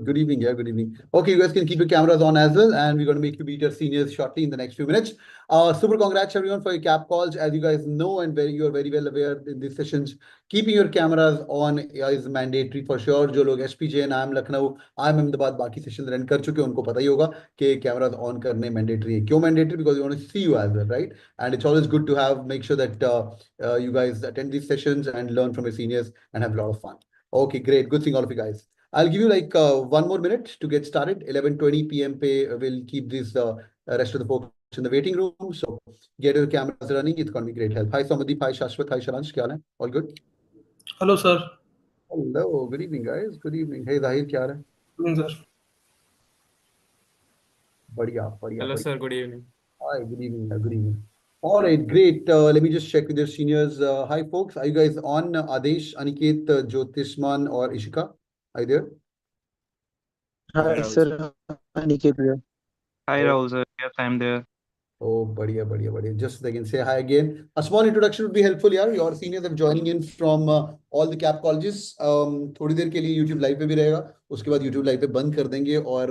Good evening. Yeah, good evening. Okay, you guys can keep your cameras on as well, and we're going to make you meet your seniors shortly in the next few minutes. Super congrats everyone for your cap calls. As you guys know, and you are very well aware in these sessions, keeping your cameras on is mandatory for sure. जो लोग SPJain, IIM Lucknow, IIM Ahmedabad बाकी session run कर चुके हैं उनको पता ही होगा कि cameras on करने mandatory है. क्यों mandatory? Because we want to see you as well, right? And it's always good to make sure that you guys attend these sessions and learn from your seniors and have a lot of fun. Okay, great. Good seeing all of you guys. I'll give you like 1 more minute to get started. 11:20 p.m. We'll keep this rest of the folks in the waiting room. So get your cameras running. It's going to be great help. Hi, Samadhi. Hi, Shashwat. Hi, Sharansh. Kya hai? All good? Hello, sir. Hello. Good evening, guys. Good evening. Hey, Zahir. Kya hai? Good evening, sir. Badhiya, badhiya. Hello, badhiya. sir. Good evening. Hi, good evening. Good evening. All right, great. Let me just check with your seniors. Hi, folks. Are you guys on? Aadesh, Aniket, Jyotisman, or Ishika? Are you there? Hi, sir. Aniket here. Hi, Rahul, sir. Yes, I'm there. Oh, badhiya, badhiya, badhiya. Just again, say hi again. A small introduction would be helpful, yaar. Your seniors are joining in from all the cap colleges. थोड़ी देर के लिए YouTube live पे भी रहेगा. उसके बाद YouTube live पे बंद कर देंगे और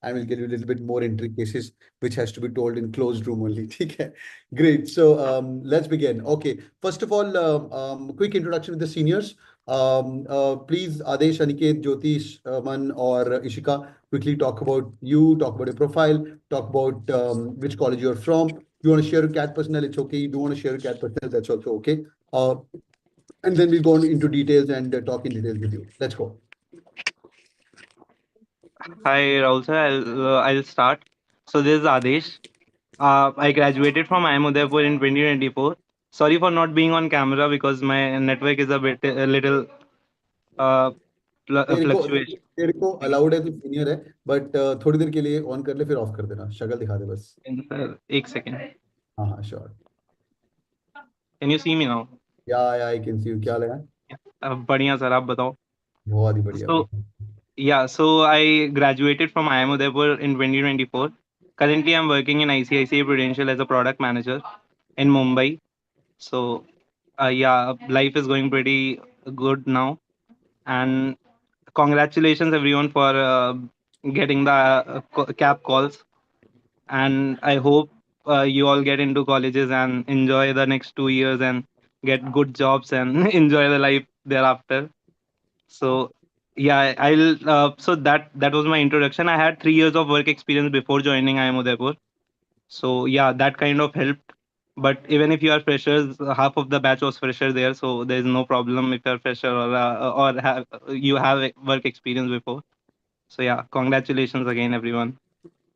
I will give you a little bit more entry cases which has to be told in closed room only. ठीक है? Great. So let's begin. Okay. First of all, quick introduction with the seniors. Please, Aadesh, Aniket, Jyotish, Man, or Ishika, quickly talk about you, talk about your profile, talk about which college you're from. You want to share your CAT personnel, it's okay. You don't want to share your CAT personnel, that's also okay. And then we'll go into details and talk in details with you. Let's go. Hi, Rahul, sir. I'll start. So this is Aadesh. I graduated from IIM Udaipur in 2024. Sorry for not being on camera because my network is a little fluctuation. तेरे को allowed है तो senior है but थोड़ी देर के लिए on कर ले फिर ऑफ कर देना शक्ल दिखा दे बस Sir, एक second. हाँ हाँ sure Can you see me now? या आई कैन सी यू क्या लगा बढ़िया सर आप बताओ. बहुत ही बढ़िया So yeah, so I graduated from IIM Udaipur in 2024. Currently, I'm working in ICICI Prudential as a product manager in Mumbai. So yeah, life is going pretty good now. And congratulations everyone for getting the cap calls. And I hope you all get into colleges and enjoy the next 2 years and get good jobs and enjoy the life thereafter. So yeah, I'll so that was my introduction. I had 3 years of work experience before joining IIM Udaipur. So yeah, that kind of helped. But even if you are freshers, half of the batch was fresher there, so there is no problem if you're fresher or have you have work experience before. So yeah, congratulations again, everyone.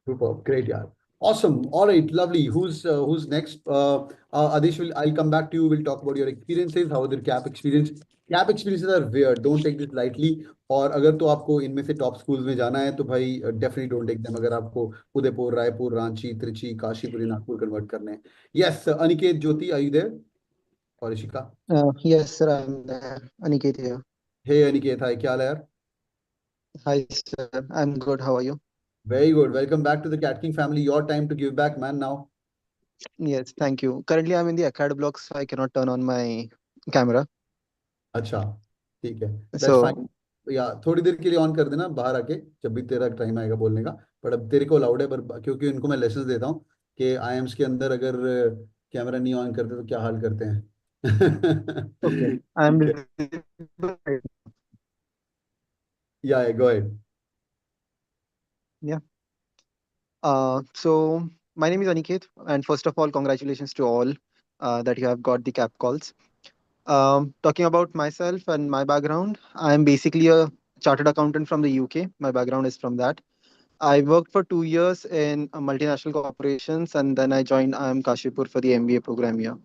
Super, great, yeah. Awesome. All right, lovely. Who's next? Adish, I'll come back to you. We'll talk about your experiences. How was your CAP experience? CAP experiences are weird. Don't take this lightly. और अगर तो आपको इनमें से top schools में जाना है तो भाई डेफिनेटली डोंट टेक देम अगर आपको उदयपुर रायपुर रांची त्रिची काशीपुर नागपुर कन्वर्ट करने हैं yes Aniket Jyoti are you there और Rishika Yes, sir. I'm there. Aniket here. हे अनिकेत हाय क्या हाल है यार Hi, sir. I'm good. How are you? Very good welcome back to the CATKing family your time to give back man now Yes, thank you. Currently, I'm in the acad block, so I cannot turn on my camera. अच्छा ठीक है that's So, fine या थोड़ी देर के लिए on कर देना बाहर आके जब भी तेरा टाइम आएगा बोलने का बट अब तेरे को अलाउड है पर क्योंकि इनको मैं लेसन्स देता हूँ कि आईएम्स के अंदर अगर कैमरा नहीं ऑन करते तो क्या हाल करते हैं okay. I'm ठीक है या go ahead yeah. So my name is Aniket, and first of all, congratulations to all that you have got the cap calls. Talking about myself and my background, I am basically a chartered accountant from the UK. My background is from that. I worked for 2 years in multinational corporations, and then I joined IIM Kashipur for the MBA program here.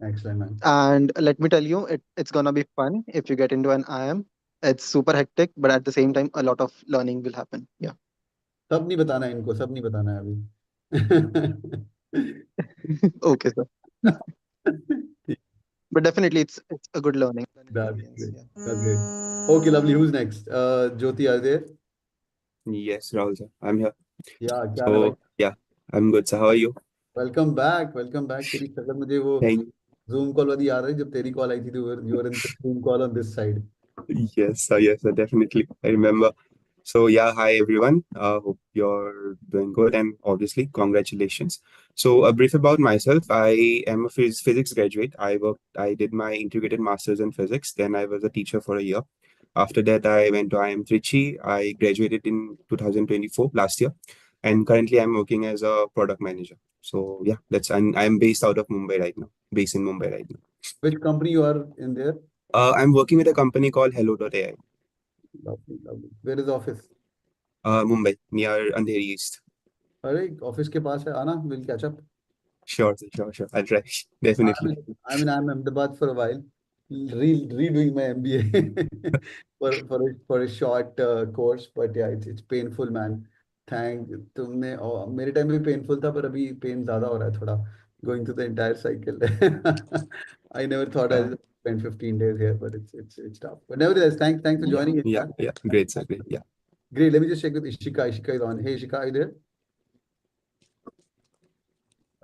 Excellent, man. And let me tell you, it's gonna be fun if you get into an IIM. It's super hectic, but at the same time, a lot of learning will happen. Yeah. सब नहीं बताना है इनको सब नहीं बताना है अभी Okay, sir. But definitely, it's a good learning. That's experience, great. yeah. That's great. Okay, lovely. Who's next? Jyoti, are you there? Yes, Rahul sir, I'm here. Yeah, क्या हाल है भाई? So yeah, I'm good. So how are you? Welcome back. Welcome back. तेरी शक्ल मुझे वो Thank Zoom call वाली याद है जब तेरी कॉल आई थी तो you were in the Zoom call on this side. Yes, definitely. I remember. So yeah, hi everyone. Hope you're doing good, and obviously, congratulations. So a brief about myself. I am a physics graduate. I did my integrated masters in physics. Then I was a teacher for a year. After that, I went to IIM Trichy. I graduated in 2024 last year, and currently I'm working as a product manager. So yeah, I'm based out of Mumbai right now. Based in Mumbai right now. Which company you are in there? I'm working with a company called Hello.ai. Lovely, lovely. Where is the office? Mumbai, near Andheri East. अरे office के पास है आना, we'll catch up. Sure. I'll try. I'm Definitely. in, I'm in Ahmedabad for a while, redoing my MBA for a short course, but yeah, it's painful, man. Thank तुमने और मेरे time में painful था, पर अभी pain ज़्यादा हो रहा है थोड़ा. Going through the entire cycle. I never thought Uh, I'd spend 15 days here, but it's tough. But nevertheless, thanks for joining in. yeah. Great, sir. Great. Yeah. Great. Let me just check with Ishika. Ishika is on. Hey, Ishika, are you there?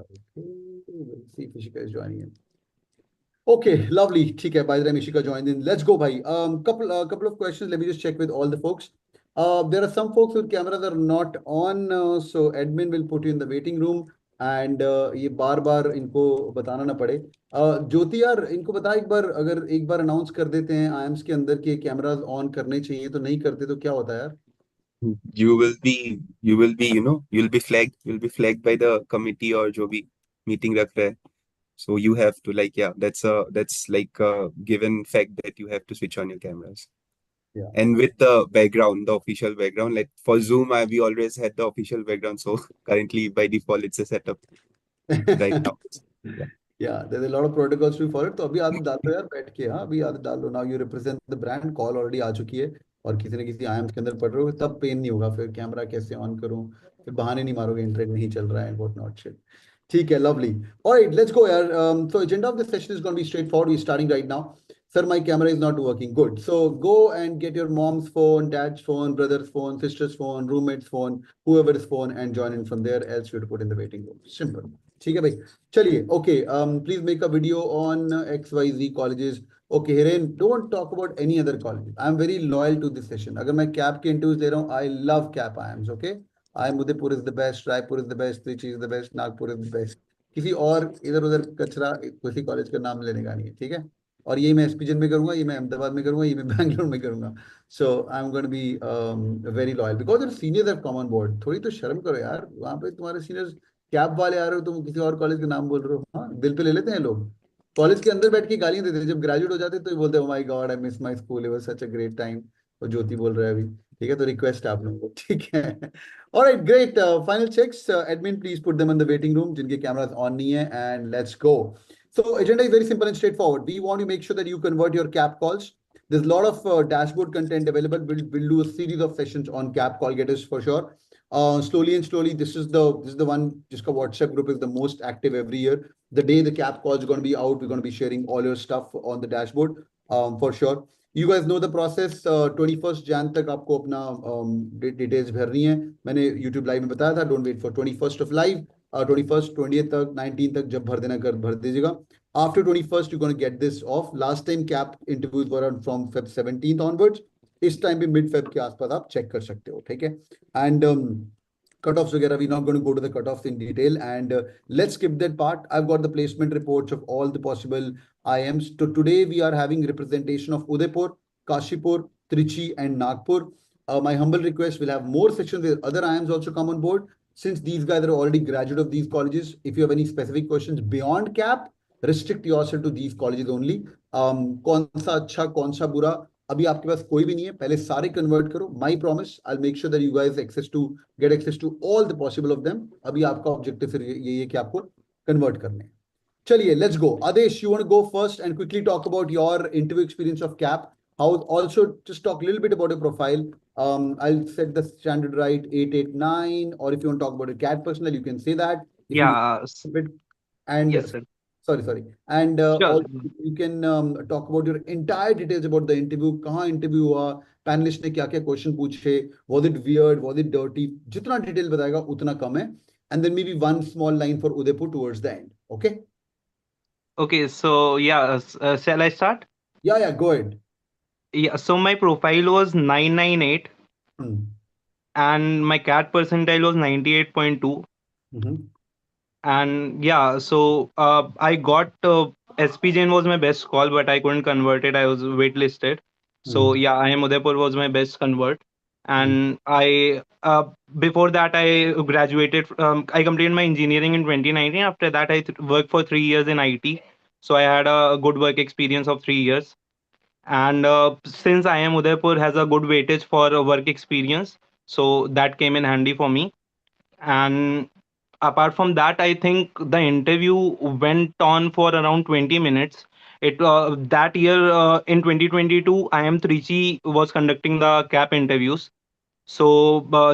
Okay, we'll see if Ishika is joining in. Okay, lovely. ठीक है. By the time Ishika joined in, let's go, bhai. Couple of questions. Let me just check with all the folks. There are some folks whose cameras are not on, so admin will put you in the waiting room. And ये बार इनको बताना ना पड़े. ज्योति यार इनको बता एक बार, अगर एक बार अनाउंस कर देते हैं आईएम्स के अंदर के कैमरास ऑन करने चाहिए, तो नहीं करते तो क्या होता है यार? You'll be flagged by the committee or जो भी meeting रख रहा है. So you have to that's like a given fact that you have to switch on your cameras. Yeah. And with the background, the official background, like for Zoom, we always had the official background. So currently by default, it's a setup right now. Yeah. Yeah, there's a lot of protocols to follow. तो अभी आदत डाल लो यार बैठ के. हाँ, अभी आदत डाल लो. Now you represent the brand. Call already आ चुकी है और किसी न किसी IIMs के अंदर पढ़ रहे हो, तब पेन नहीं होगा. फिर कैमरा कैसे ऑन करूं, फिर बहाने नहीं मारोगे इंटरनेट नहीं चल रहा है and what not shit. ठीक है, lovely. All right, let's go यार. So agenda of this session is going to be straightforward. We're starting right now. Sir, my camera is not working. Good. So go and get your mom's phone, dad's phone, brother's phone, sister's phone, roommate's phone, whoever's phone, and join in from there. Else you have to put in the waiting room. Simple. ठीक है भाई. चलिए. Okay. Please make a video on XYZ colleges. Okay, Hiren, don't talk about any other colleges. I'm very loyal to this session. अगर मैं CAP के interviews ले रहा हूँ, I love CAP IIMs. Okay. IIM Udaipur is the best, Raipur is the best, Trichy is the best, Nagpur is the best. किसी और इधर उधर कचरा किसी कॉलेज का नाम लेने का नहीं है. ठीक है. और ये मैं एसपीजेन में करूंगा, ये मैं अहमदाबाद में करूंगा, ये मैं बैंगलोर में करूंगा. So I am going to be very loyal because your seniors have come on board. थोड़ी तो शर्म करो यार. वहां पे तुम्हारे सीनियर्स कैब वाले आ रहे हो, तुम किसी और कॉलेज का नाम बोल रहे हो. हाँ, दिल पे ले लेते हैं लोग. कॉलेज के अंदर बैठ के गालियां देते हैं, जब ग्रेजुएट हो जाते तो ये बोलते हैं, oh my God, I miss my school, it was such a great time. तो ज्योति बोल रहा है अभी. ठीक है, तो रिक्वेस्ट है आप लोगों को. ठीक है. Alright, great. Final checks. Admin, please put them in the waiting room. जिनके cameras on नहीं है, and let's go. So agenda is very simple and straightforward. We want to make sure that you convert your CAP calls. There's a lot of dashboard content available. We'll do a series of sessions on CAP call getters for sure. Slowly, this is the one. जिसका WhatsApp group is the most active every year. The day the CAP call is going to be out, we're going to be sharing all your stuff on the dashboard for sure. You guys know the process. 21st Jan तक आपको अपना details भरनी है. मैंने YouTube live में बताया था. Don't wait for 21st of live. 21st 20th तक 19th तक जब भर देना कर भर दीजिएगा. After 21st you're going to get this off. Last time cap interviews were from Feb 17th onwards. इस टाइम भी mid Feb के आसपास आप चेक कर सकते हो. ठीक है. And cutoffs वगैरह, we're not going to go to the cutoffs in detail, and let's skip that part. I've got the placement reports of all the possible IIMs. So today we are having representation of Udaipur, Kashipur, Trichy, and Nagpur. My humble request, we'll have more sections where other IIMs also come on board. Since these guys are already graduate of these colleges, if you have any specific questions beyond CAP, restrict yourself to these colleges only. कौन सा अच्छा कौन सा बुरा अभी आपके पास कोई भी नहीं है. पहले सारे कन्वर्ट करो. My promise, I make sure that you guys get access to all the possible of them. अभी आपका ऑब्जेक्टिव फिर ये कि आपको कन्वर्ट करने हैं. चलिए, let's go. Adesh, you want to go first and quickly talk about your interview experience of CAP. How also just talk a little bit about your profile. I'll set the standard right 889, or if you want to talk about your CAT personnel, you can say that. If you Yeah. and Yes, sir. sorry, and Sure. also you can talk about your entire details about the interview. कहाँ interview हुआ, panelist ने क्या क्या question पूछे, was it weird, was it dirty, जितना detail बताएगा उतना कम है. And then maybe one small line for Udaipur towards the end. Okay? Okay, so yeah, shall I start? Yeah, go ahead. Yeah, so my profile was 998 Hmm. and my CAT percentile was 98.2. Mhm. And yeah, so I got SPJain was my best call, but I couldn't convert it. I was waitlisted. So Hmm. yeah, IIM Udaipur was my best convert. Hmm. And I before that I graduated. I completed my engineering in 2019. After that, I worked for 3 years in IT. So I had a good work experience of 3 years. And since IIM Udaipur has a good weightage for work experience, so that came in handy for me. And apart from that, I think the interview went on for around 20 minutes. It that year in 2022, IIM Trichy was conducting the cap interviews. So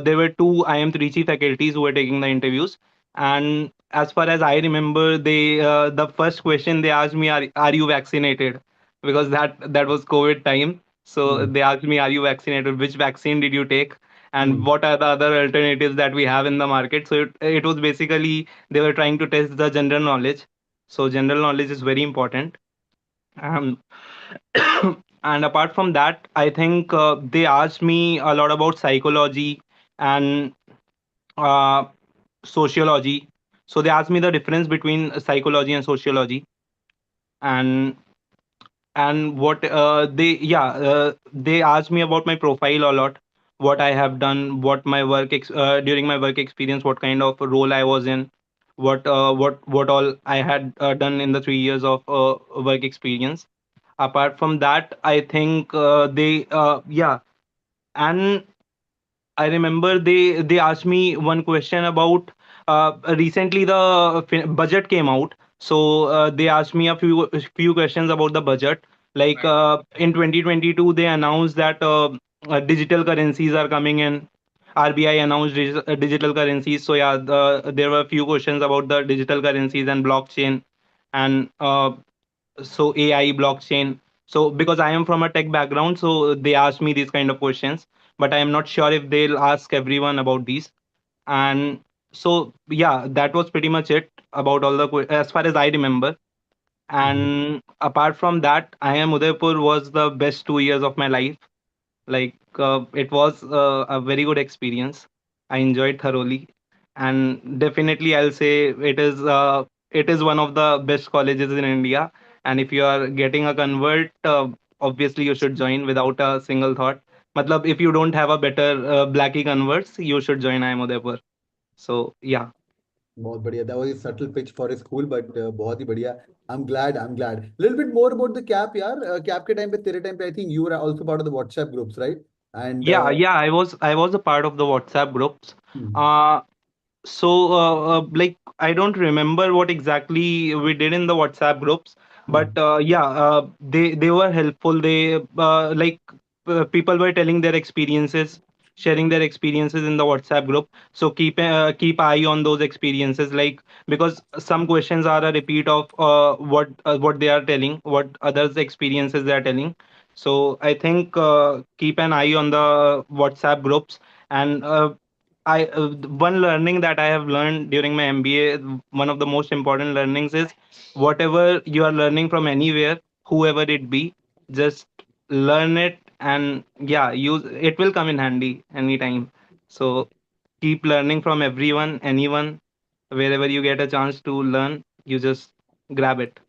there were two IIM Trichy faculties who were taking the interviews. And as far as I remember, they the first question they asked me, are you vaccinated? Because that was COVID time. So Hmm. they asked me, are you vaccinated? Which vaccine did you take? And Hmm. what are the other alternatives that we have in the market? So it was basically they were trying to test the general knowledge. So general knowledge is very important. Um, and apart from that, I think they asked me a lot about psychology and uh, sociology. So they asked me the difference between psychology and sociology, and what they asked me about my profile a lot, what I have done, what my during my work experience, what kind of role I was in, what all I had done in the 3 years of work experience. Apart from that, I think they yeah and I remember they asked me one question about recently the budget came out. So they asked me a few questions about the budget. Like in 2022, they announced that digital currencies are coming in. RBI announced digital currencies. So yeah, there were a few questions about the digital currencies and blockchain, and so AI, blockchain. So because I am from a tech background, so they asked me these kind of questions, but I am not sure if they'll ask everyone about these. And so yeah, that was pretty much it about all the as far as I remember. Mhm. And apart from that, I am Udaipur was the best 2 years of my life. Like it was a very good experience. I enjoyed thoroughly, and definitely I'll say it is one of the best colleges in India. And if you are getting a convert, obviously you should join without a single thought. Matlab, if you don't have a better Blackie converts, you should join IIM Udaipur. So yeah. बहुत बढ़िया. That was a subtle pitch for a school, but बहुत ही बढ़िया. I'm glad. I'm glad. Little bit more about the cap, यार. Cap के time पे तेरे time पे I think you were also part of the WhatsApp groups, right? And Yeah, I was a part of the WhatsApp groups. hmm. Uh, so like I don't remember what exactly we did in the WhatsApp groups, Hmm. but they were helpful. They like people were telling their experiences, sharing their experiences in the WhatsApp group. So keep eye on those experiences, like because some questions are a repeat of what they are telling, what others experiences they are telling. So I think keep an eye on the WhatsApp groups. And one learning that I have learned during my MBA, one of the most important learnings is whatever you are learning from anywhere, whoever it be, just learn it, and yeah, use it will come in handy anytime. So keep learning from everyone, anyone, wherever you get a chance to learn, you just grab it.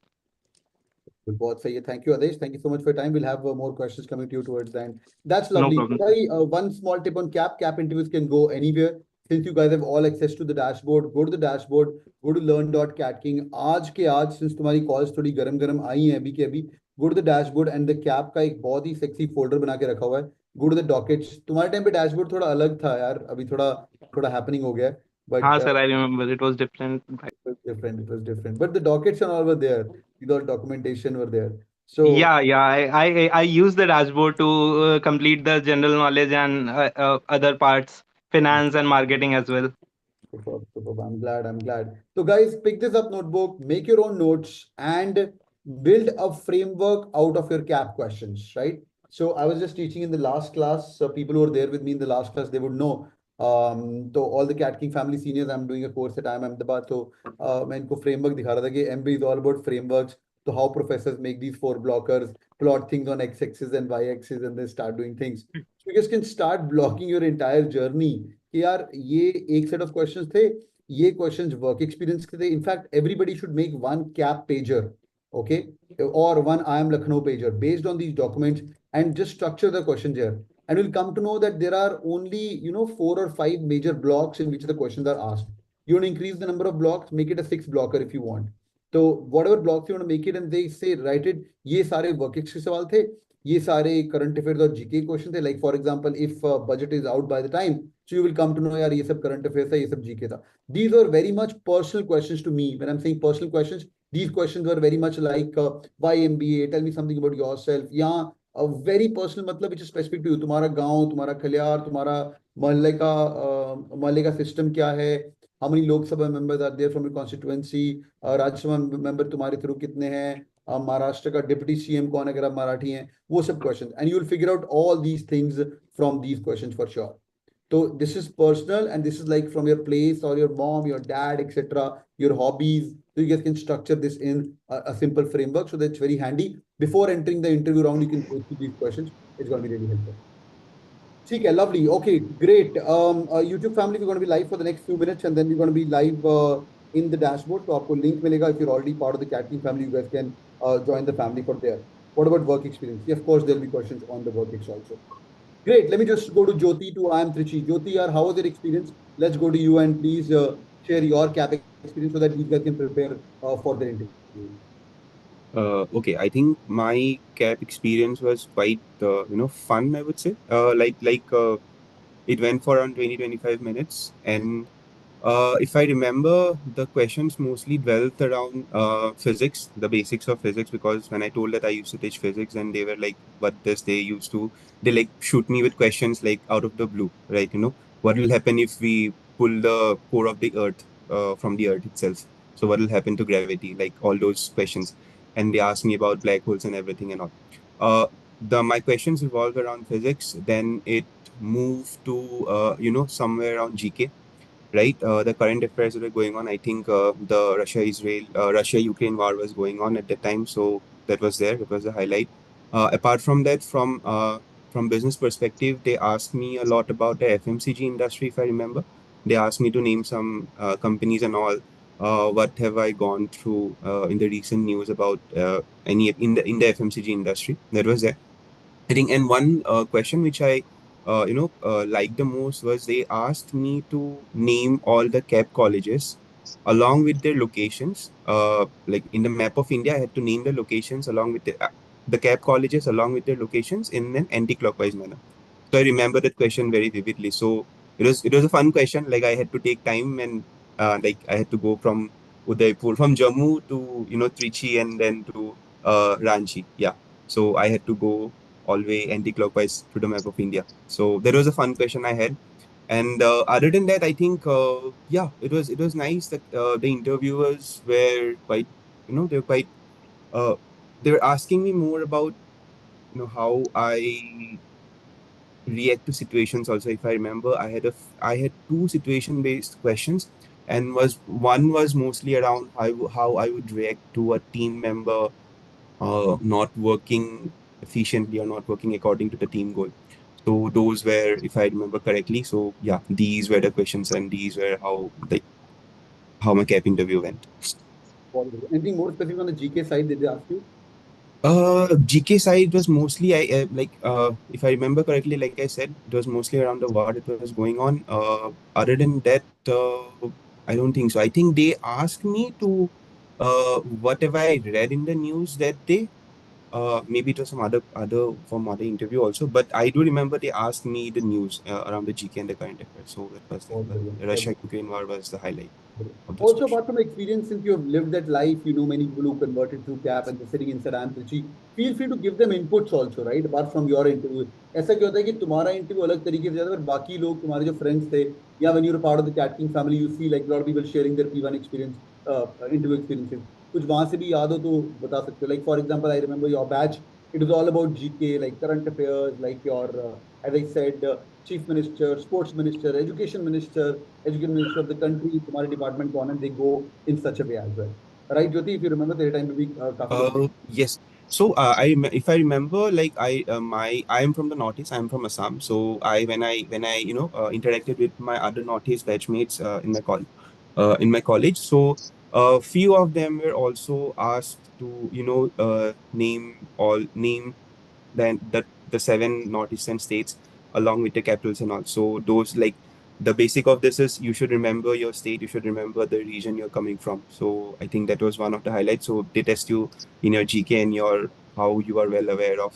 बहुत सही है. Thank you, Aadesh. Thank you so much for your time. We'll have more questions coming to you towards the end. That's No lovely. problem. Bhai, one small tip on cap. Cap interviews can go anywhere. Since you guys have all access to the dashboard, go to the dashboard, go to learn.catking. आज के आज, since तुम्हारी calls थोड़ी गरम गरम आई हैं अभी के अभी, go to the dashboard and the cap का एक बहुत ही sexy folder बना के रखा हुआ है. Go to the dockets. तुम्हारे टाइम पे dashboard थोड़ा अलग था यार. अभी थोड़ा थोड़ा happening हो गया है. हाँ But sir, I remember it was different. it was different. It was different. But the dockets and all were there. The documentation were there. So Yeah. I use the dashboard to complete the general knowledge and other parts, finance and marketing as well. superb, superb. I'm glad. I'm glad. So, guys, pick this up notebook, make your own notes, and build a framework out of your cap questions, right? So, I was just teaching in the last class. So, people who were there with me in the last class, they would know. So all the CATKing family seniors, I'm doing a course at IIM Ahmedabad. So मैं इनको framework दिखा रहा था कि MBA is all about frameworks. to how professors make these 4 blockers, plot things on x-axis and y-axis, and then start doing things. So you guys can start blocking your entire journey. कि यार ये एक set of questions थे, ये questions work experience के थे. In fact, everybody should make one cap pager, okay, or one IIM Lucknow pager based on these documents and just structure the questions here. And we'll come to know that there are only 4 or 5 major blocks in which the questions are asked. You want to increase the number of blocks, make it a 6 blocker if you want. So whatever blocks you want to make it, and they say write it. ये सारे work के सवाल थे, ये सारे current affairs और GK question थे. Like for example, if budget is out by the time, so you will come to know यार ये सब current affairs था, ये सब GK था. These are very much personal questions to me. When I'm saying personal questions, these questions were very much like why MBA, tell me something about yourself. यहाँ a very personal मतलब which is specific to you. तुम्हारा गांव, तुम्हारा खलियार, तुम्हारा मोहल्ले का system क्या है? How many Lok Sabha members are there from your constituency? Rajya Sabha member तुम्हारे through कितने हैं? महाराष्ट्र का deputy CM कौन है अगर आप मराठी हैं? वो सब questions, and you will figure out all these things from these questions for sure. So this is personal, and this is like from your place or your mom, your dad, etc., your hobbies. So you guys can structure this in a simple framework, so that's very handy. Before entering the interview round, you can go through these questions. It's going to be really helpful. Okay, lovely. Okay, great. YouTube family, we're going to be live for the next few minutes, and then we're going to be live in the dashboard. So आपको link मिलेगा. If you're already part of the CATKing family, you guys can join the family for there. What about work experience? Yeah, of course, there'll be questions on the work ex also. Great. Let me just go to Jyoti to IIM Trichy. Jyoti, how was your experience? Let's go to you and please share your CAP experience so that you guys can prepare for the interview. Okay, I think my CAP experience was quite fun, I would say. It went for around 20-25 minutes, and if I remember, the questions mostly dwelt around physics, the basics of physics, because when I told that I used to teach physics, and they were like, what this? They like shoot me with questions like out of the blue, right? What will happen if we pull the core of the earth from the earth itself? So what will happen to gravity? Like all those questions. And they asked me about black holes and everything and all. My questions revolved around physics. Then it moved to somewhere around GK, right? The current affairs that were going on. I think the Russia-Ukraine war was going on at that time, so that was there. It was a highlight. Apart from that, from business perspective, they asked me a lot about the FMCG industry. If I remember, they asked me to name some companies and all. What have I gone through in the recent news about any in the FMCG industry? That was there. I think, and one question which I liked the most was they asked me to name all the CAP colleges along with their locations. Like in the map of India, I had to name the locations along with the CAP colleges along with their locations in an anti-clockwise manner. So I remember that question very vividly. So it was a fun question. Like I had to take time, and like I had to go from Udaipur, from Jammu to Trichy, and then to Ranchi. Yeah. So I had to go all the way anti-clockwise to the map of India. So that was a fun question I had. And other than that, I think it was nice that the interviewers were quite they were quite they were asking me more about how I react to situations. Also, if I remember, I had 2 situation based questions, and one was mostly around how I would react to a team member not working efficiently or not working according to the team goal. So those were, if I remember correctly. So yeah, these were the questions, and these were how my CAP interview went. Anything more specific on the GK side did they ask you? GK side was mostly if I remember correctly, like I said, it was mostly around the war that was going on. Other than that, I don't think so. I think they asked me to whatever I read in the news that day. Maybe it was some other from other interview also, but I do remember they asked me the news around the GK and the current affairs. So that was the Russia-Ukraine war was the highlight. Also, apart from experience, since you have lived that life, you know many people who converted through CAP and they're sitting inside IIM Trichy. Feel free to give them inputs also, right? Apart from your interview. ऐसा क्या होता है कि तुम्हारा interview अलग तरीके से जाता है, पर बाकी लोग तुम्हारे जो friends थे, या when you're a part of the CATKing family, you see like a lot of people sharing their P1 experience, interview experiences. कुछ वहाँ से भी याद हो तो बता सकते हो. Like for example, I remember your batch. It was all about GK, like current affairs, like your, as I said, chief minister, sports minister, education minister of the country, तुम्हारे department कौन है, they go in such a way as well. Right, Jyoti, if you remember the time we Yes. So if I remember, like I am from the Northeast. I am from Assam. So when I interacted with my other Northeast batchmates in my college. So a few of them were also asked to name the seven northeastern states along with the capitals and all. So those, like, the basic of this is you should remember your state, you should remember the region you're coming from. So I think that was one of the highlights. So they test you in your GK and your how you are well aware of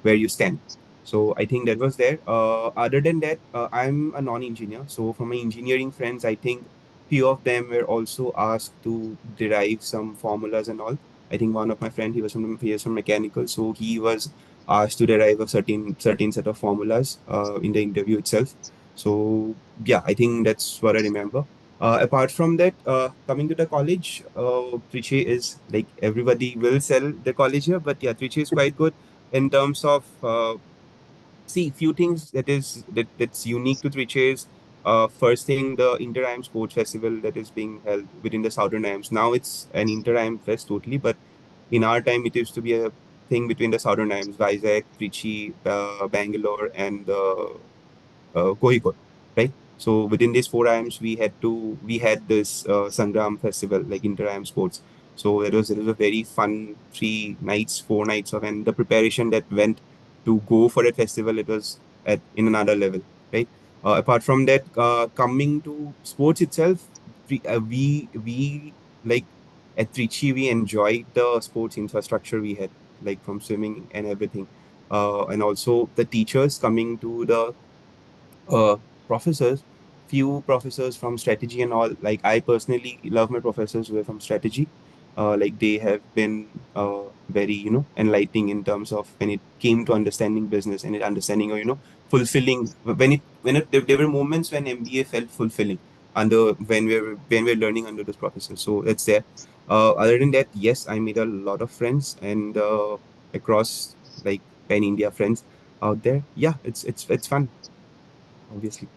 where you stand. So I think that was there. Other than that, I'm a non-engineer. So for my engineering friends, I think few of them were also asked to derive some formulas and all. I think one of my friend, he was from mechanical, so he was asked to derive a certain set of formulas in the interview itself. So yeah, I think that's what I remember. Apart from that, coming to the college, Trichy is, like, everybody will sell the college here, but yeah, Trichy is quite good in terms of see few things that's unique to Trichy is first thing, the Inter IIM Sports Festival that is being held within the Southern IIMs. Now it's an Inter IIM Fest totally, but in our time, it used to be a thing between the Southern IIMs, Vizag, Trichy, Bangalore, and Kozhikode, right? So within these four IIMs, we had this Sangram festival, like Inter IIM Sports. So it was a very fun 3 nights, 4 nights of, and the preparation that went to go for that festival, it was at in another level, right? Apart from that, coming to sports itself, we like at Trichy, we enjoyed the sports infrastructure we had, like from swimming and everything. And also the teachers coming to the uh, professors, few professors from strategy and all. Like, I personally love my professors who are from strategy. Like, they have been very, enlightening in terms of when it came to understanding business and understanding, or fulfilling. There were moments when MBA felt fulfilling under when we were learning under this professor. So that's there. Other than that, yes, I made a lot of friends and across, like, pan India friends out there. Yeah, it's fun, obviously.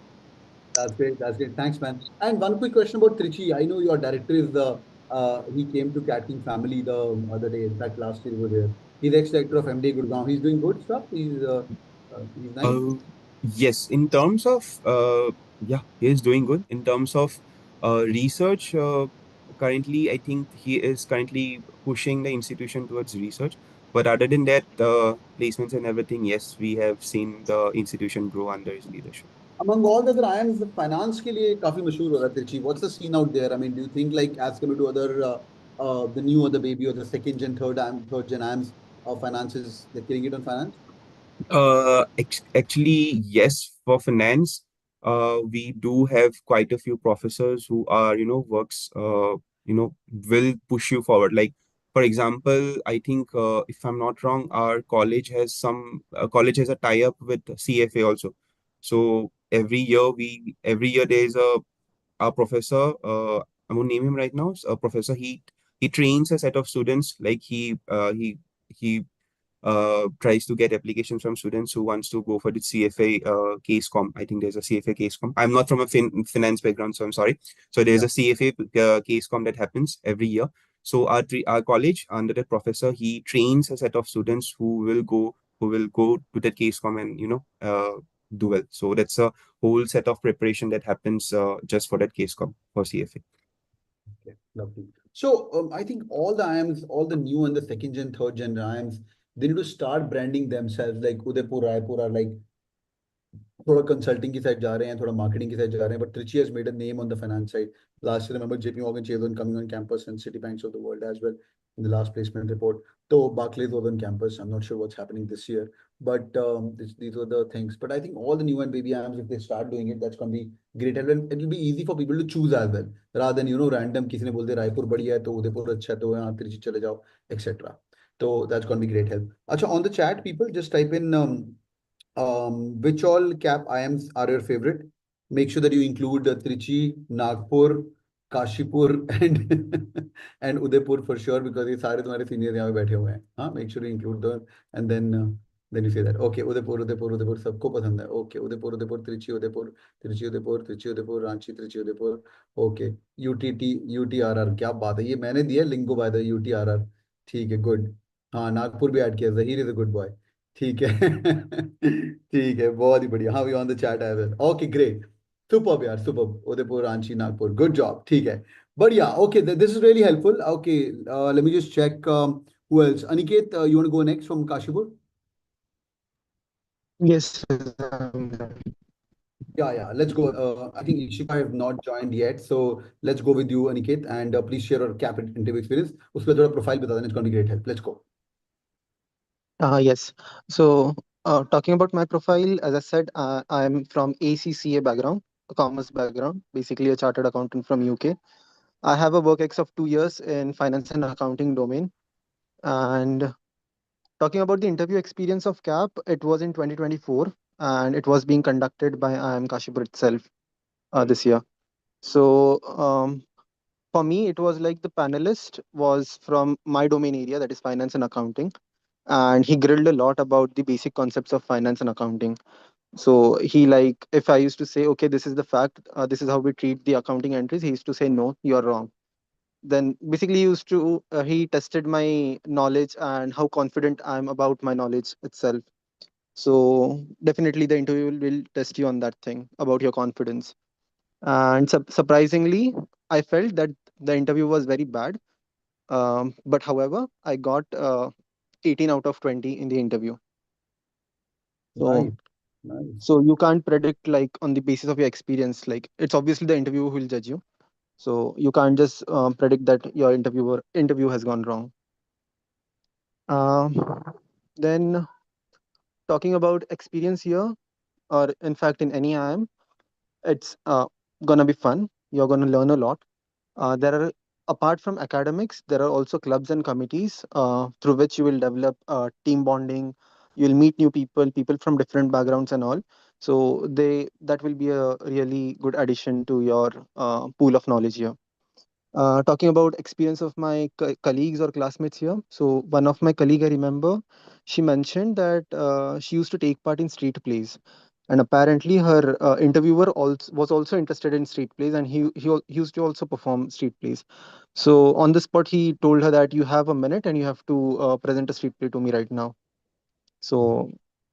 That's great. That's great. Thanks, man. And one quick question about Trichy. I know your director is the he came to CATKing family the other day. In fact, last year he was here. He's ex-director of MD Gurgaon. He's doing good stuff. He's nice. Uh, yes, in terms of yeah, he is doing good. In terms of research, currently, I think he is currently pushing the institution towards research. But other than that, placements and everything, yes, we have seen the institution grow under his leadership. Among all the other IIMs, the finance के लिए काफी मशहूर हो रहा है Trichy. What's the scene out there? I mean, do you think like as compared to other the new or the baby or the second gen, third gen IIMs finances, they're killing it on finance? Actually, yes, for finance, we do have quite a few professors who are, will push you forward. Like, for example, I think, if I'm not wrong, our college has a tie-up with CFA also. So every year there's a professor, I'm gonna name him right now. A professor, he trains a set of students, like he tries to get applications from students who wants to go for the CFA case com. I think there's a CFA case com. I'm not from a finance background, so I'm sorry. So there's Yeah. a CFA case com that happens every year. So our college, under the professor, he trains a set of students who will go to that case com and do well. So that's a whole set of preparation that happens just for that case com for CFA. Okay, lovely. So I think all the IIMs, all the new and the second gen, third gen IIMs, they need to start branding themselves. Like Udaipur, Raipur are like थोड़ा consulting की side जा रहे हैं, थोड़ा marketing की side जा रहे हैं, but Trichy has made a name on the finance side. Last year, remember JP Morgan Chase was coming on campus and Citibanks of the world as well in the last placement report. So Barclays was on campus. I'm not sure what's happening this year, but these were the things. But I think all the new and baby arms, if they start doing it, that's going to be great. And it will be easy for people to choose as well, rather than random किसी ने बोल दे रायपुर बढ़िया है तो उदयपुर अच्छा है तो यहाँ त्रिची चले जाओ, etc. So that's going to be great help. Acha, on the chat, people just type in which all cap IIMs are your favorite? Make sure that you include Trichy, Nagpur, Kashipur, and and Udaipur for sure because ये सारे तुम्हारे seniors यहाँ पे बैठे हुए हैं. हाँ, make sure you include them and then Then you say that. Okay, Udaipur सबको पसंद है. Okay, Udaipur, Trichy, Udaipur, Ranchi, Trichy, Udaipur. Okay, UTRR, क्या बात है? ये मैंने दिया लिंगो बाय द UTRR. ठीक है, गुड. हाँ, नागपुर भी ऐड किया. Zaheer is a good boy. ठीक है. ठीक है, बहुत ही बढ़िया. हाँ, we on the chat as well. Okay, great. Superb यार, superb. Udaipur, Ranchi, Nagpur. Good job. ठीक है. But yeah, okay, this is really helpful. Okay, let me just check who else. Aniket, you want to go next from Kashipur? Yes. Yeah, let's go. I think Ishika have not joined yet, so let's go with you, Aniket, and please share your cap interview experience. उसका थोड़ा profile बता देना. It's going to be great help. Let's go. Yes. So, talking about my profile, as I said, I'm from ACCA background, a commerce background, basically a chartered accountant from UK. I have a work ex of 2 years in finance and accounting domain. And talking about the interview experience of CAP, it was in 2024, and it was being conducted by IIM Kashipur itself this year. So, for me, it was like the panelist was from my domain area, that is finance and accounting, and he grilled a lot about the basic concepts of finance and accounting. So he, like, if I used to say, okay, this is the fact, this is how we treat the accounting entries, he used to say, no, you're wrong. Then basically he tested my knowledge and how confident I'm about my knowledge itself. So definitely the interview will test you on that thing about your confidence. And surprisingly, I felt that the interview was very bad. But however, I got 18 out of 20 in the interview. So, Nice, nice. so you can't predict like on the basis of your experience. Like it's obviously the interviewer who will judge you. So you can't just predict that your interview has gone wrong. Then talking about experience here, or in fact in any IIM, it's gonna be fun. You're gonna learn a lot. There are, apart from academics, there are also clubs and committees through which you will develop team bonding. You'll meet new people from different backgrounds and all. So that will be a really good addition to your pool of knowledge here. Talking about experience of my colleagues or classmates here. So one of my colleague, I remember, she mentioned that she used to take part in street plays, and apparently her interviewer was also interested in street plays, and he used to also perform street plays. So on the spot, he told her that you have a minute and you have to present a street play to me right now. So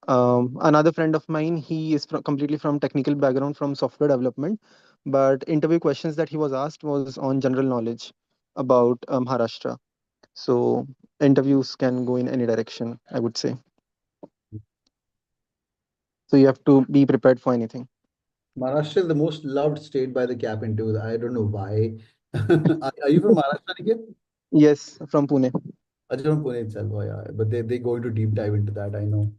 another friend of mine, he is completely from technical background from software development, but interview questions that he was asked was on general knowledge about Maharashtra. So interviews can go in any direction, I would say. So you have to be prepared for anything. Maharashtra is the most loved state by the cap interviews. I don't know why. Are you from Maharashtra, Aniket? Yes, from Pune. Ajay from Pune itself. Oh, yeah. But they go into deep dive into that. I know.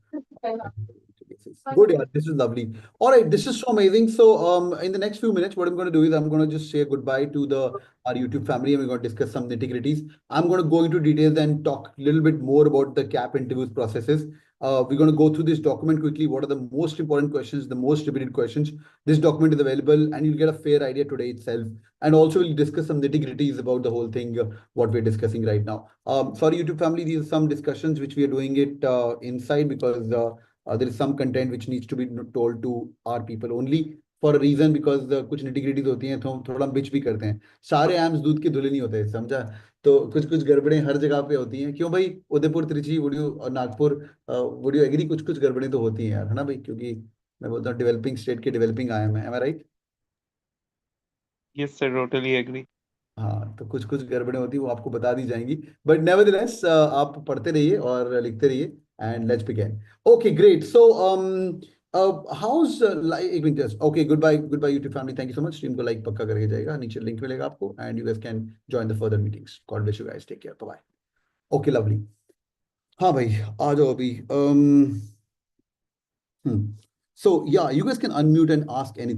Good, yeah. This is lovely. All right, this is so amazing. So, in the next few minutes, what I'm going to do is I'm going to just say goodbye to our YouTube family, and we're going to discuss some nitty-gritties. I'm going to go into details and talk a little bit more about the CAP interviews processes. We're going to go through this document quickly. What are the most important questions, the most repeated questions? This document is available, and you'll get a fair idea today itself. And also, we'll discuss some nitty-gritties about the whole thing, what we're discussing right now. Sorry, YouTube family, these are some discussions which we are doing it inside because there is some content which needs to be told to our people only for a reason because कुछ nitty-gritties होती हैं तो हम थोड़ा bitch भी करते हैं. सारे एम्स दूध के धुले नहीं होते, समझा? तो कुछ कुछ गड़बड़ें हर जगह पे होती हैं. क्यों भाई? उदयपुर, त्रिची, वुडियो और नागपुर, वुडियो एग्री, कुछ कुछ गड़बड़ें तो होती हैं यार, है ना भाई? क्योंकि मैं बोलता हूँ डेवलपिंग स्टेट के डेवलपिंग आया मैं, एम आई right? Yes, sir, totally agree. हाँ, तो कुछ कुछ गड़बड़ें होती है वो आपको बता दी जाएंगी. बट नेवरदलेस आप पढ़ते रहिए और लिखते रहिए. And let's begin. Okay, great. So हाउस एक minute just. Okay, good bye YouTube family. Thank you so much. Stream को लाइक पक्का करके जाएगा, नीचे लिंक मिलेगा आपको and you guys can join the further meetings. God bless you guys. Take care. Bye. Okay, lovely. हाँ भाई, आ जाओ अभी. So yeah, you guys can unmute and ask anything.